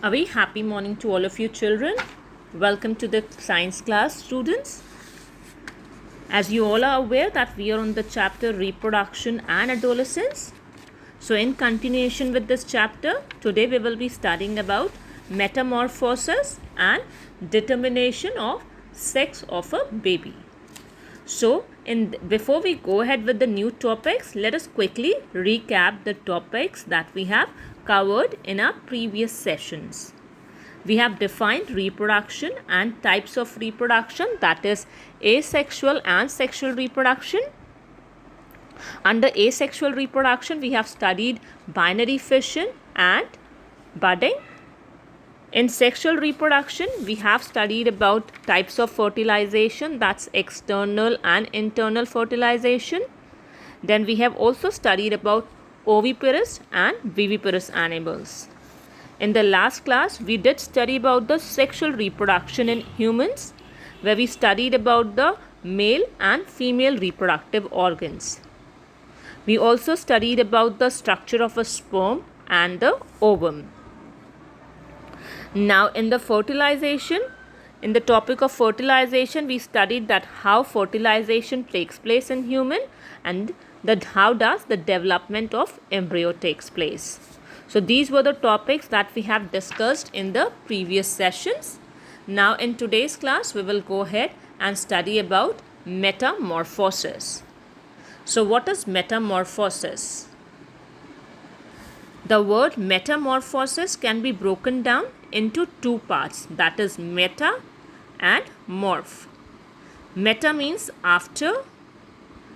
A very happy morning to all of you children. Welcome to the science class, students. As you all are aware that we are on the chapter reproduction and adolescence. So in continuation with this chapter, today we will be studying about metamorphosis and determination of sex of a baby. So before we go ahead with the new topics, let us quickly recap the topics that we have covered in our previous sessions. We have defined reproduction and types of reproduction, that is asexual and sexual reproduction. Under asexual reproduction, we have studied binary fission and budding. In sexual reproduction, we have studied about types of fertilization, that's external and internal fertilization. Then we have also studied about oviparous and viviparous animals. In the last class, we did study about the sexual reproduction in humans, where we studied about the male and female reproductive organs. We also studied about the structure of a sperm and the ovum. Now in the topic of fertilization, we studied that how fertilization takes place in human and that how does the development of embryo takes place. So these were the topics that we have discussed in the previous sessions. Now in today's class, we will go ahead and study about metamorphosis. So what is metamorphosis? The word metamorphosis can be broken down into two parts, that is meta and morph. Meta means after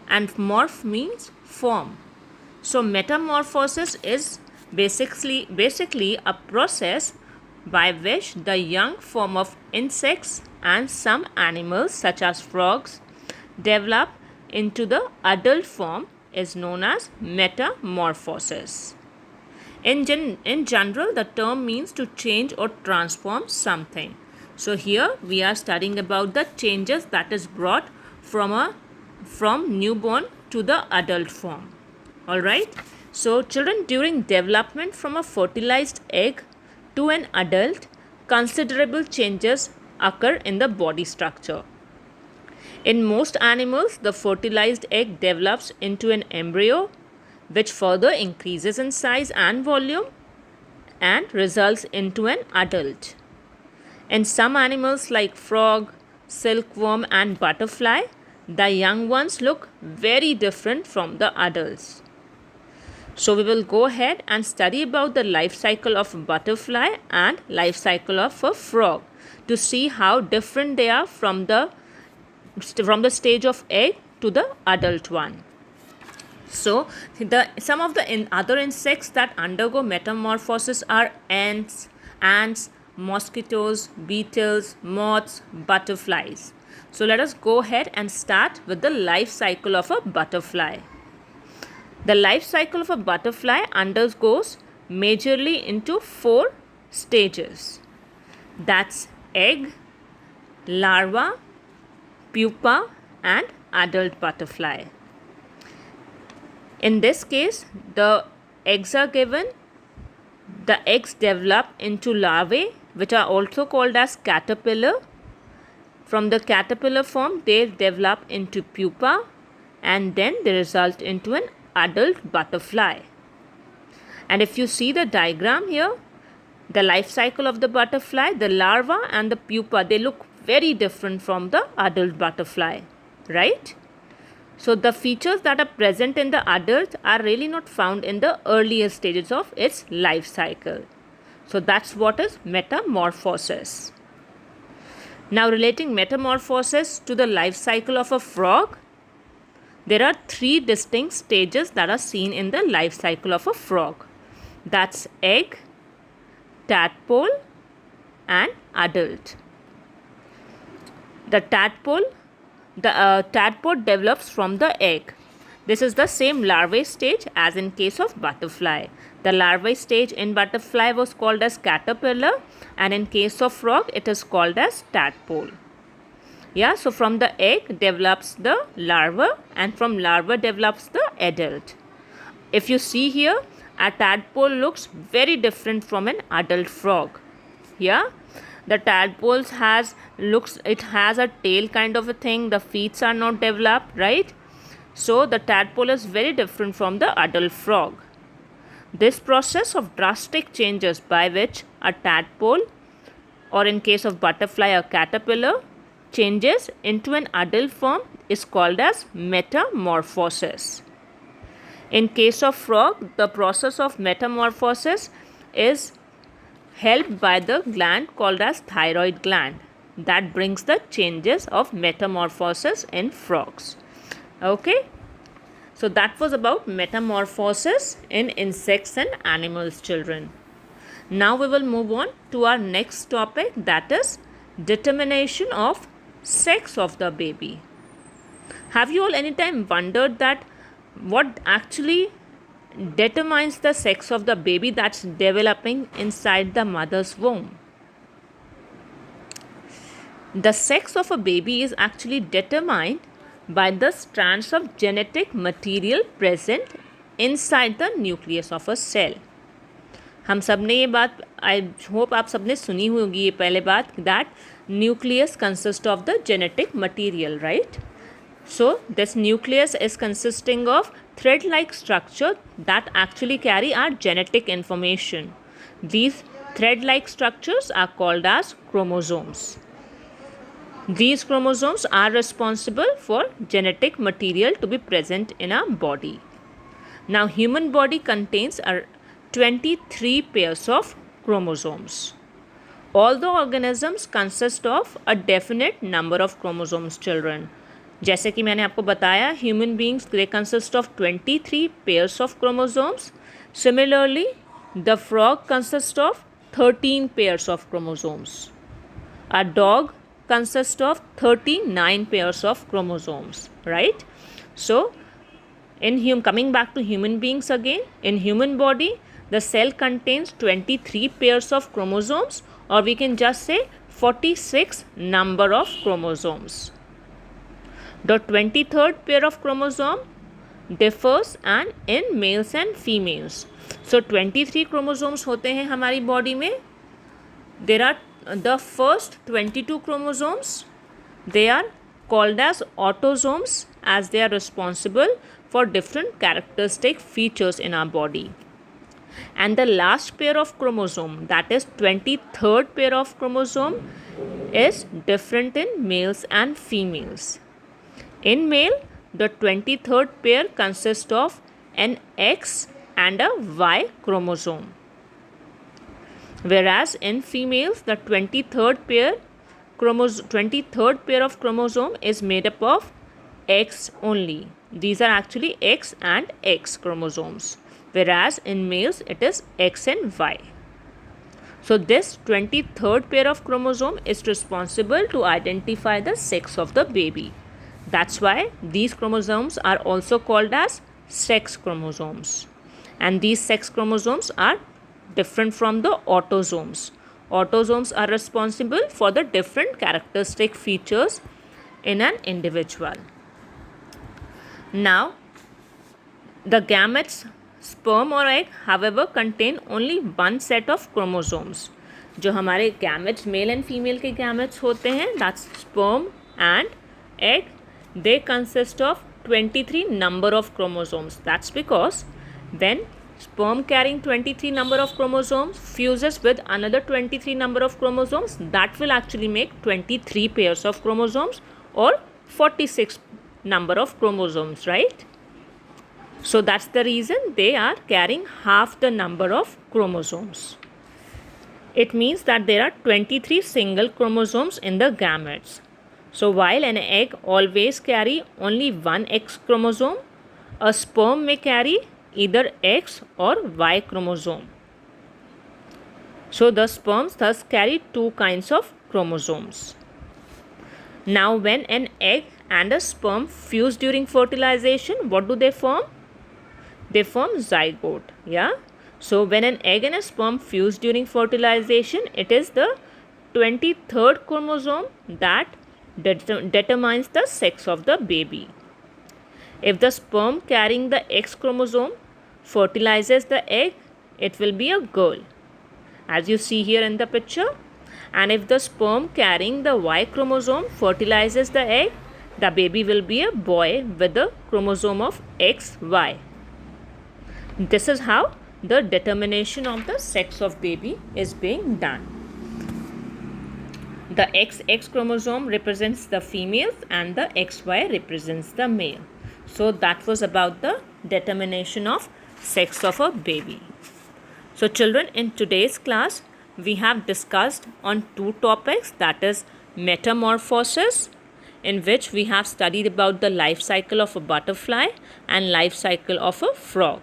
and morph means form. So metamorphosis is basically a process by which the young form of insects and some animals such as frogs develop into the adult form is known as metamorphosis. In general, the term means to change or transform something. So here we are studying about the changes that is brought from newborn to the adult form. Alright. So children, during development from a fertilized egg to an adult, considerable changes occur in the body structure. In most animals, the fertilized egg develops into an embryo, which further increases in size and volume and results into an adult. In some animals like frog, silkworm and butterfly, the young ones look very different from the adults. So we will go ahead and study about the life cycle of a butterfly and life cycle of a frog to see how different they are from the stage of egg to the adult one. So some of the other insects that undergo metamorphosis are ants, mosquitoes, beetles, moths, butterflies. So let us go ahead and start with the life cycle of a butterfly. The life cycle of a butterfly undergoes majorly into 4 stages. That's egg, larva, pupa and adult butterfly. In this case, the eggs are given. The eggs develop into larvae, which are also called as caterpillar. From the caterpillar form, they develop into pupa and then they result into an adult butterfly. And if you see the diagram here, the life cycle of the butterfly, the larva and the pupa, they look very different from the adult butterfly, right? So the features that are present in the adult are really not found in the earlier stages of its life cycle. So that's what is metamorphosis. Now relating metamorphosis to the life cycle of a frog, there are 3 distinct stages that are seen in the life cycle of a frog. That's egg, tadpole and adult. The tadpole develops from the egg. This is the same larvae stage as in case of butterfly. The larvae stage in butterfly was called as caterpillar and in case of frog it is called as tadpole. Yeah, so from the egg develops the larva and from larva develops the adult. If you see here, a tadpole looks very different from an adult frog. Yeah, the tadpoles has a tail kind of a thing. The feet are not developed, right? So the tadpole is very different from the adult frog. This process of drastic changes by which a tadpole, or in case of butterfly a caterpillar, changes into an adult form is called as metamorphosis. In case of frog, the process of metamorphosis is helped by the gland called as thyroid gland that brings the changes of metamorphosis in frogs. Okay, so that was about metamorphosis in insects and animals, children. Now we will move on to our next topic, that is determination of sex of the baby. Have you all anytime wondered that what actually determines the sex of the baby that's developing inside the mother's womb? The sex of a baby is actually determined by the strands of genetic material present inside the nucleus of a cell. हम सब ने ये बात, I hope आप सब ने सुनी होगी ये पहले बात, that nucleus consist of the genetic material, right? So this nucleus is consisting of thread-like structure that actually carry our genetic information. These thread-like structures are called as chromosomes. These chromosomes are responsible for genetic material to be present in our body. Now human body contains 23 pairs of chromosomes. All the organisms consist of a definite number of chromosomes, children. जैसे कि मैंने आपको बताया, human beings they consist of 23 pairs of chromosomes. Similarly the frog consist of 13 pairs of chromosomes. A dog consist of 39 pairs of chromosomes, right? So coming back to human beings again, in human body the cell contains 23 pairs of chromosomes, or we can just say 46 number of chromosomes. The 23rd pair of chromosome differs and in males and females. So 23 chromosomes होते हैं हमारी body में. There are the first 22 chromosomes. They are called as autosomes as they are responsible for different characteristic features in our body. And the last pair of chromosome, that is 23rd pair of chromosome, is different in males and females. In male, the 23rd pair consists of an X and a Y chromosome. Whereas in females, the 23rd pair of chromosome is made up of X only. These are actually X and X chromosomes. Whereas in males, it is X and Y. So this 23rd pair of chromosome is responsible to identify the sex of the baby. That's why these chromosomes are also called as sex chromosomes. And these sex chromosomes are different from the autosomes. Autosomes are responsible for the different characteristic features in an individual. Now, the gametes, sperm or egg, however, contain only one set of chromosomes. जो हमारे gametes, male and female के gametes होते हैं, that's sperm and egg, they consist of 23 number of chromosomes. That's because when sperm carrying 23 number of chromosomes fuses with another 23 number of chromosomes, that will actually make 23 pairs of chromosomes or 46 number of chromosomes, right? So that's the reason they are carrying half the number of chromosomes. It means that there are 23 single chromosomes in the gametes. So while an egg always carry only one X chromosome, a sperm may carry either X or Y chromosome. So the sperms thus carry two kinds of chromosomes. Now when an egg and a sperm fuse during fertilization, what do they form? They form zygote. Yeah. So when an egg and a sperm fuse during fertilization, it is the 23rd chromosome that determines the sex of the baby. If the sperm carrying the X chromosome fertilizes the egg, it will be a girl. As you see here in the picture, And if the sperm carrying the Y chromosome fertilizes the egg, the baby will be a boy with the chromosome of XY. This is how the determination of the sex of baby is being done. The XX chromosome represents the female and the XY represents the male. So that was about the determination of sex of a baby. So children, in today's class, we have discussed on two topics, that is metamorphosis, in which we have studied about the life cycle of a butterfly and life cycle of a frog.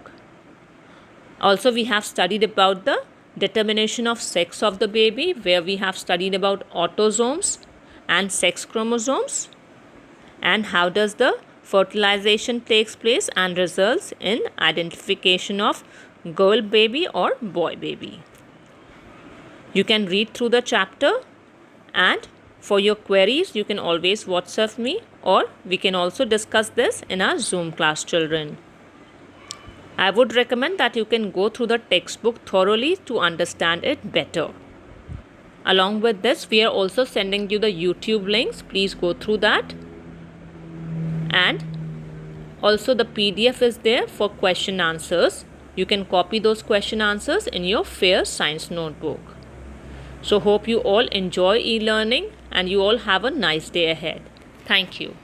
Also, we have studied about the determination of sex of the baby, where we have studied about autosomes and sex chromosomes, and how does the fertilization takes place and results in identification of girl baby or boy baby. You can read through the chapter, and for your queries you can always WhatsApp me, or we can also discuss this in our Zoom class, children. I would recommend that you can go through the textbook thoroughly to understand it better. Along with this, we are also sending you the YouTube links. Please go through that. And also the PDF is there for question answers. You can copy those question answers in your FAIR Science notebook. So hope you all enjoy e-learning and you all have a nice day ahead. Thank you.